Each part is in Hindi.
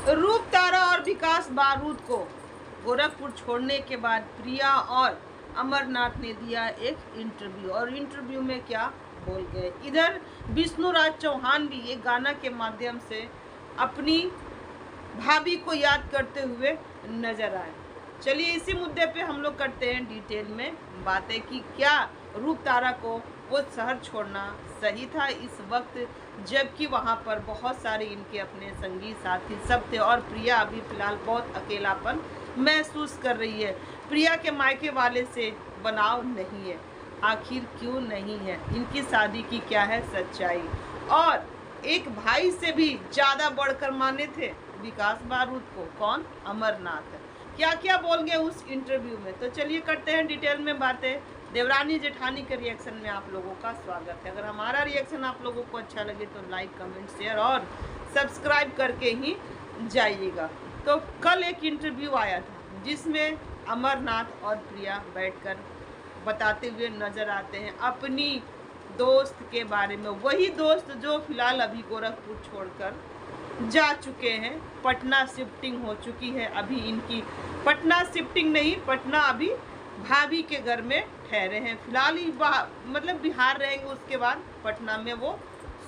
रूप तारा और विकास बारूद को गोरखपुर छोड़ने के बाद प्रिया और अमरनाथ ने दिया एक इंटरव्यू, और इंटरव्यू में क्या बोल गए। इधर विष्णुराज चौहान भी एक गाना के माध्यम से अपनी भाभी को याद करते हुए नजर आए। चलिए इसी मुद्दे पे हम लोग करते हैं डिटेल में बातें कि क्या रूप तारा को वो शहर छोड़ना सही था इस वक्त, जबकि वहाँ पर बहुत सारे इनके अपने संगी साथी सब थे, और प्रिया अभी फिलहाल बहुत अकेलापन महसूस कर रही है। प्रिया के मायके वाले से बनाव नहीं है, आखिर क्यों नहीं है, इनकी शादी की क्या है सच्चाई। और एक भाई से भी ज़्यादा बढ़कर माने थे विकास बारूद को, कौन, अमरनाथ। क्या क्या बोल गए उस इंटरव्यू में, तो चलिए करते हैं डिटेल में बातें। देवरानी जेठानी के रिएक्शन में आप लोगों का स्वागत है। अगर हमारा रिएक्शन आप लोगों को अच्छा लगे तो लाइक कमेंट शेयर और सब्सक्राइब करके ही जाइएगा। तो कल एक इंटरव्यू आया था जिसमें अमरनाथ और प्रिया बैठकर बताते हुए नजर आते हैं अपनी दोस्त के बारे में, वही दोस्त जो फिलहाल अभी गोरखपुर छोड़कर जा चुके हैं, पटना शिफ्टिंग हो चुकी है। अभी इनकी पटना शिफ्टिंग नहीं, पटना अभी भाभी के घर में ठहरे हैं फिलहाल ही, मतलब बिहार रहेंगे, उसके बाद पटना में वो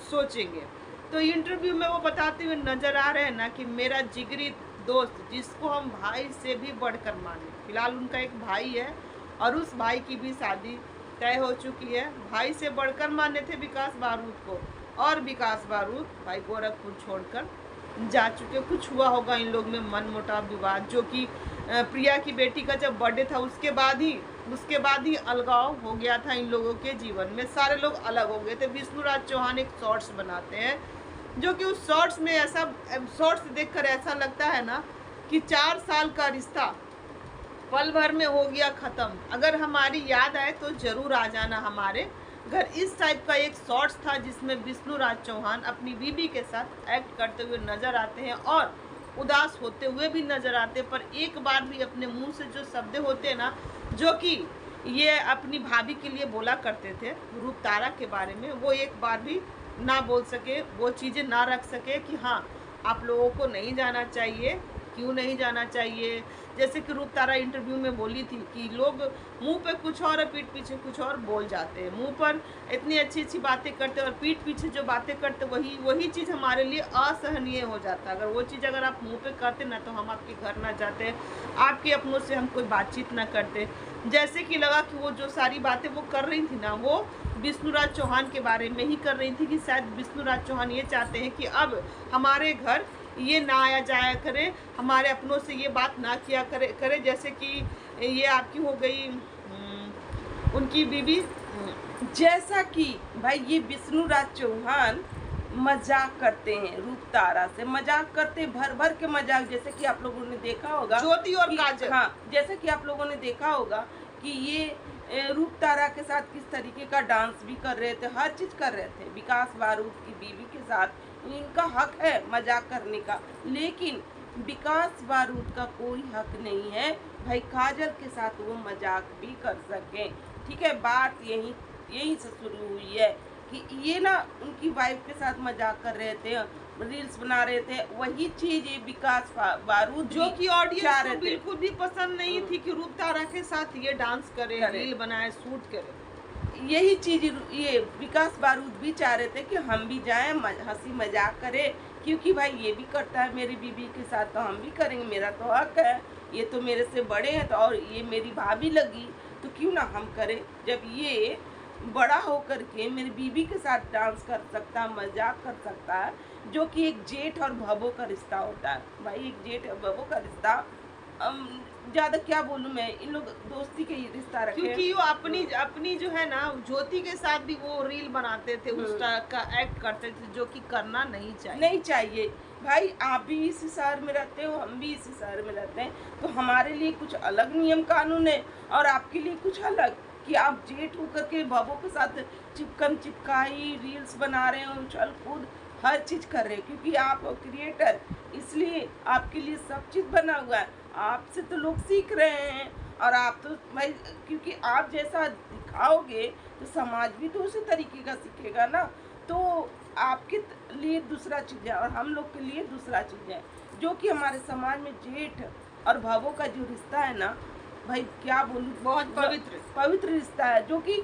सोचेंगे। तो इंटरव्यू में वो बताते हुए नजर आ रहे हैं ना कि मेरा जिगरी दोस्त जिसको हम भाई से भी बढ़कर माने, फिलहाल उनका एक भाई है और उस भाई की भी शादी तय हो चुकी है। भाई से बढ़कर माने थे विकास बारूद को, और विकास बारूद भाई गोरखपुर छोड़कर जा चुके। कुछ हुआ होगा इन लोग में मनमुटाव विवाद, जो कि प्रिया की बेटी का जब बर्थडे था उसके बाद ही अलगाव हो गया था इन लोगों के जीवन में, सारे लोग अलग हो गए थे। विष्णुराज चौहान एक शॉर्ट्स बनाते हैं, जो कि उस शॉर्ट्स में ऐसा, शॉर्ट्स देखकर ऐसा लगता है ना कि 4 साल का रिश्ता पल भर में हो गया ख़त्म। अगर हमारी याद आए तो ज़रूर आ जाना हमारे घर। इस टाइप का एक शॉर्ट्स था जिसमें विष्णुराज चौहान अपनी बीबी के साथ एक्ट करते हुए नजर आते हैं और उदास होते हुए भी नजर आते हैं, पर एक बार भी अपने मुंह से जो शब्द होते हैं ना, जो कि ये अपनी भाभी के लिए बोला करते थे रूप तारा के बारे में, वो एक बार भी ना बोल सके, वो चीज़ें ना रख सके कि हाँ आप लोगों को नहीं जाना चाहिए, क्यों नहीं जाना चाहिए। जैसे कि रूप तारा इंटरव्यू में बोली थी कि लोग मुंह पे कुछ और पीठ पीछे कुछ और बोल जाते हैं, मुंह पर इतनी अच्छी अच्छी बातें करते और पीठ पीछे जो बातें करते वही चीज़ हमारे लिए असहनीय हो जाता है। अगर वो चीज़ अगर आप मुंह पे करते ना तो हम आपके घर ना जाते, आपके अपनों से हम कोई बातचीत ना करते। जैसे कि लगा कि वो जो सारी बातें वो कर रही थी ना, वो विष्णुराज चौहान के बारे में ही कर रही थी, कि शायद विष्णुराज चौहान ये चाहते हैं कि अब हमारे घर ये ना आया जाया करे, हमारे अपनों से ये बात ना किया करे। जैसे कि ये आपकी हो गई उनकी बीबी, जैसा कि भाई ये विष्णुराज चौहान मजाक करते हैं, रूप तारा से मजाक करते, भर भर के मजाक। जैसे कि आप लोगों ने देखा होगा ज्योति और काजल, हाँ, जैसे कि आप लोगों ने देखा होगा कि ये रूप तारा के साथ किस तरीके का डांस भी कर रहे थे, हर चीज़ कर रहे थे विकास बारूद की बीवी के साथ। इनका हक है मजाक करने का, लेकिन विकास बारूद का कोई हक नहीं है भाई काजल के साथ वो मजाक भी कर सकें। ठीक है, बात यहीं से शुरू हुई है कि ये ना उनकी वाइफ के साथ मजाक कर रहे थे, रील्स बना रहे थे, वही चीज ये विकास बारूद, जो कि ऑडियंस को बिल्कुल भी पसंद नहीं थी कि रूप तारा के साथ ये डांस करे, रील बनाए, शूट करे। यही चीज ये विकास बारूद भी चाह रहे थे कि हम भी जाएं, हंसी मजाक करें, क्योंकि भाई ये भी करता है मेरी बीबी के साथ तो हम भी करेंगे, मेरा तो हक है, ये तो मेरे से बड़े हैं तो, और ये मेरी भाभी लगी तो क्यों ना हम करें। जब ये बड़ा होकर के मेरी बीबी के साथ डांस कर सकता, मजाक कर सकता है, जो कि एक जेठ और भवो का रिश्ता होता है भाई, एक जेठ और भवो का रिश्ता, ज़्यादा क्या बोलूँ मैं, इन लोग दोस्ती के रिश्ता रखे, क्योंकि वो अपनी जो है ना ज्योति के साथ भी वो रील बनाते थे, उस तरह का एक्ट करते थे, जो कि करना नहीं चाहिए भाई। आप भी इसी शहर में रहते हो, हम भी इसी शहर में रहते हैं, तो हमारे लिए कुछ अलग नियम कानून है और आपके लिए कुछ अलग, कि आप जेठ होकर के बाबू के साथ चिपकन चिपकाई रील्स बना रहे हो, उछल कूद हर चीज़ कर रहे हैं, क्योंकि आप क्रिएटर, इसलिए आपके लिए सब चीज़ बना हुआ है। आपसे तो लोग सीख रहे हैं, और आप तो भाई, क्योंकि आप जैसा दिखाओगे तो समाज भी तो उसी तरीके का सीखेगा ना। तो आपके लिए दूसरा चीज़ है और हम लोग के लिए दूसरा चीज़ है, जो कि हमारे समाज में जेठ और भावों का जो रिश्ता है ना भाई, क्या बोलूँ, बहुत पवित्र रिश्ता है, जो कि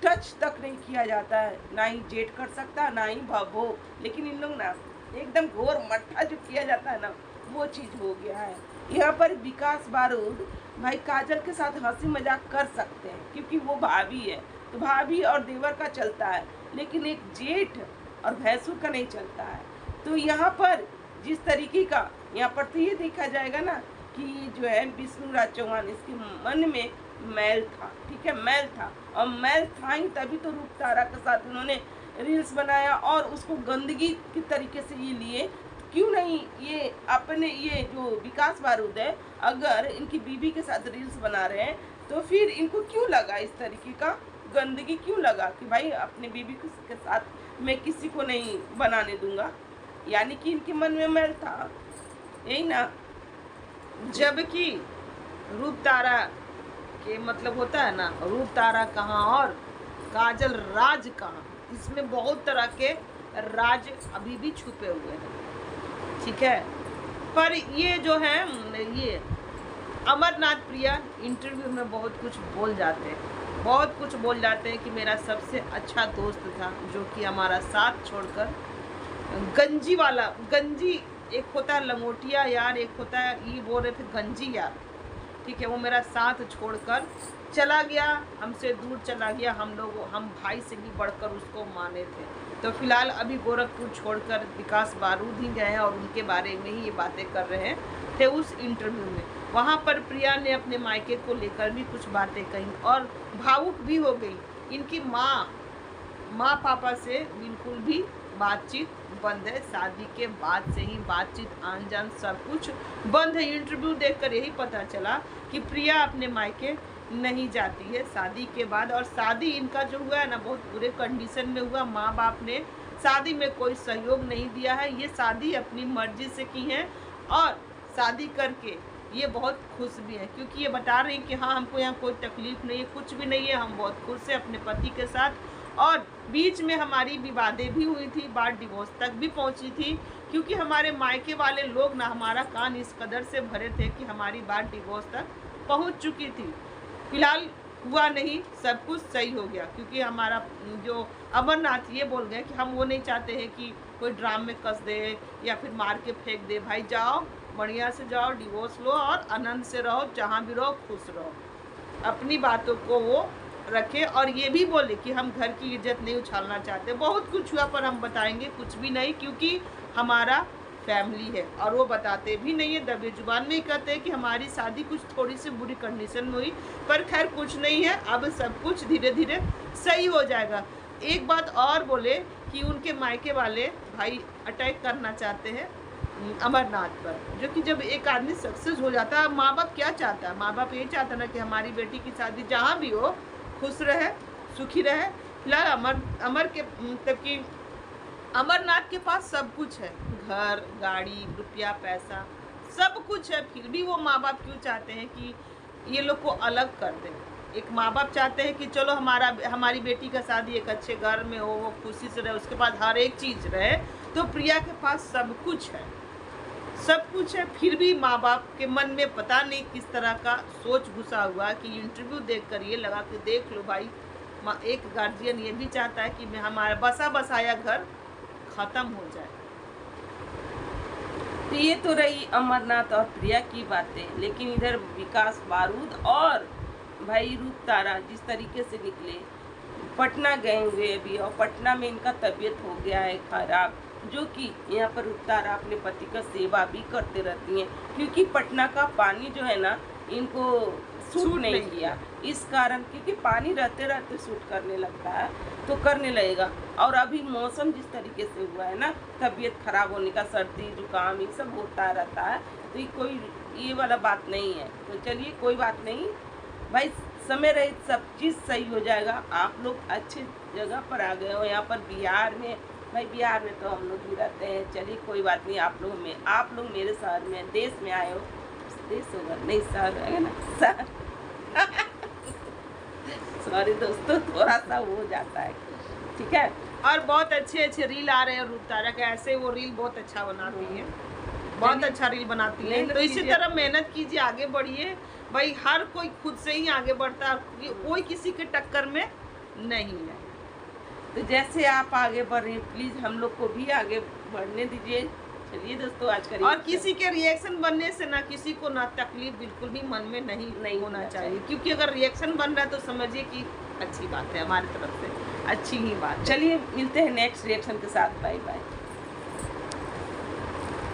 टच तक नहीं किया जाता है, ना ही जेठ कर सकता ना ही भावो। लेकिन इन लोग ना एकदम घोर मट्ठा जो किया जाता है ना, वो चीज़ हो गया है। यहाँ पर विकास बारूद भाई काजल के साथ हंसी मजाक कर सकते हैं क्योंकि वो भाभी है, तो भाभी और देवर का चलता है, लेकिन एक जेठ और भैंसुर का नहीं चलता है। तो यहाँ पर जिस तरीके का यहाँ पर तो ये देखा जाएगा ना कि जो है विष्णु राज चौहान, इसके मन में मैल था, ठीक है, मैल था, और मैल था ही तभी तो रूप तारा के साथ उन्होंने रील्स बनाया और उसको गंदगी की तरीके से ये लिए। क्यों नहीं ये अपने ये जो विकास बारूद है, अगर इनकी बीबी के साथ रील्स बना रहे हैं तो फिर इनको क्यों लगा इस तरीके का गंदगी, क्यों लगा कि भाई अपने बीबी के साथ मैं किसी को नहीं बनाने दूंगा, यानी कि इनके मन में मैल था, यही ना। जबकि रूप तारा के मतलब होता है ना, रूप तारा कहाँ और काजल राज कहाँ, इसमें बहुत तरह के राज अभी भी छुपे हुए हैं, ठीक है। पर ये जो है ये अमरनाथ प्रिया इंटरव्यू में बहुत कुछ बोल जाते हैं, बहुत कुछ बोल जाते हैं कि मेरा सबसे अच्छा दोस्त था जो कि हमारा साथ छोड़कर गंजी वाला, गंजी एक होता है लंगोटिया यार, एक होता है ये बोल रहे थे गंजी यार, ठीक है, वो मेरा साथ छोड़कर चला गया, हमसे दूर चला गया, हम भाई से भी बढ़कर उसको माने थे। तो फिलहाल अभी गोरखपुर छोड़कर विकास बारूद ही गए हैं और उनके बारे में ही ये बातें कर रहे थे उस इंटरव्यू में। वहाँ पर प्रिया ने अपने मायके को लेकर भी कुछ बातें कही और भावुक भी हो गई। इनकी माँ पापा से बिल्कुल भी बातचीत बंद है, शादी के बाद से ही बातचीत आन जान सब कुछ बंद है। इंटरव्यू देखकर यही पता चला कि प्रिया अपने मायके नहीं जाती है शादी के बाद, और शादी इनका जो हुआ है ना बहुत बुरे कंडीशन में हुआ। माँ बाप ने शादी में कोई सहयोग नहीं दिया है, ये शादी अपनी मर्जी से की है और शादी करके ये बहुत खुश भी है, क्योंकि ये बता रही कि हाँ हमको यहाँ कोई तकलीफ नहीं है, कुछ भी नहीं है, हम बहुत खुश हैं अपने पति के साथ। और बीच में हमारी विवादें भी हुई थी, बात डिवोर्स तक भी पहुंची थी, क्योंकि हमारे मायके वाले लोग ना हमारा कान इस कदर से भरे थे कि हमारी बात डिवोर्स तक पहुंच चुकी थी। फिलहाल हुआ नहीं, सब कुछ सही हो गया, क्योंकि हमारा जो अमरनाथ ये बोल गए कि हम वो नहीं चाहते हैं कि कोई ड्राम में कस दे या फिर मार के फेंक दे। भाई जाओ, बढ़िया से जाओ, डिवोर्स लो और आनंद से रहो, जहाँ भी रहो खुश रहो, अपनी बातों को वो रखे। और ये भी बोले कि हम घर की इज्जत नहीं उछालना चाहते। बहुत कुछ हुआ पर हम बताएंगे कुछ भी नहीं, क्योंकि हमारा फैमिली है और वो बताते भी नहीं है, दबे जुबान में ही कहते हैं कि हमारी शादी कुछ थोड़ी सी बुरी कंडीशन में हुई, पर खैर कुछ नहीं है, अब सब कुछ धीरे धीरे सही हो जाएगा। एक बात और बोले कि उनके मायके वाले भाई अटैक करना चाहते हैं अमरनाथ पर, जो कि जब एक आदमी सक्सेस हो जाता है, माँ बाप क्या चाहता है, माँ बाप ये चाहता है ना कि हमारी बेटी की शादी जहाँ भी हो खुश रहे, सुखी रहे। फिलहाल अमर के मतलब कि अमरनाथ के पास सब कुछ है, घर, गाड़ी, रुपया, पैसा, सब कुछ है, फिर भी वो माँ बाप क्यों चाहते हैं कि ये लोग को अलग कर दें। एक माँ बाप चाहते हैं कि चलो हमारी बेटी का शादी एक अच्छे घर में हो, वो खुशी से रहे, उसके पास हर एक चीज़ रहे। तो प्रिया के पास सब कुछ है, सब कुछ है, फिर भी माँ बाप के मन में पता नहीं किस तरह का सोच घुसा हुआ कि इंटरव्यू देखकर ये लगा कि देख लो भाई, एक गार्जियन ये भी चाहता है कि मैं हमारा बसा बसाया घर खत्म हो जाए। तो ये तो रही अमरनाथ और प्रिया की बातें, लेकिन इधर विकास बारूद और भाई रूप तारा जिस तरीके से निकले, पटना गए हुए अभी, और पटना में इनका तबीयत हो गया है खराब, जो कि यहाँ पर रूप तारा अपने पति का सेवा भी करते रहती हैं, क्योंकि पटना का पानी जो है ना इनको सूट नहीं किया, इस कारण क्योंकि पानी रहते रहते सूट करने लगता है तो करने लगेगा। और अभी मौसम जिस तरीके से हुआ है ना, तबीयत खराब होने का, सर्दी जुकाम ये सब होता रहता है, तो ये कोई ये वाला बात नहीं है। तो चलिए कोई बात नहीं भाई, समय रहित सब चीज़ सही हो जाएगा। आप लोग अच्छे जगह पर आ गए हो, यहाँ पर बिहार में, भाई बिहार में तो हम लोग भी रहते हैं, चलिए कोई बात नहीं। आप लोग मेरे शहर में, देश में आए हो, देश होगा नहीं शहर है ना, शहर सॉरी दोस्तों, थोड़ा सा हो जाता है, ठीक है। और बहुत अच्छे अच्छे रील आ रहे हैं रूप तारा के, ऐसे वो रील बहुत अच्छा बनाती है, बहुत अच्छा रील बनाती है। मेहनत तो इसी कीजिए। तरह मेहनत कीजिए, आगे बढ़िए भाई। हर कोई खुद से ही आगे बढ़ता है, कोई किसी के टक्कर में नहीं है। तो जैसे आप आगे बढ़ रहे हैं प्लीज हम लोग को भी आगे बढ़ने दीजिए। चलिए दोस्तों आज का और किसी के रिएक्शन बनने से ना किसी को ना तकलीफ बिल्कुल भी मन में नहीं होना चाहिए, क्योंकि अगर रिएक्शन बन रहा है तो समझिए कि अच्छी बात है, हमारी तरफ से अच्छी ही बात है। चलिए मिलते हैं नेक्स्ट रिएक्शन के साथ। Bye bye.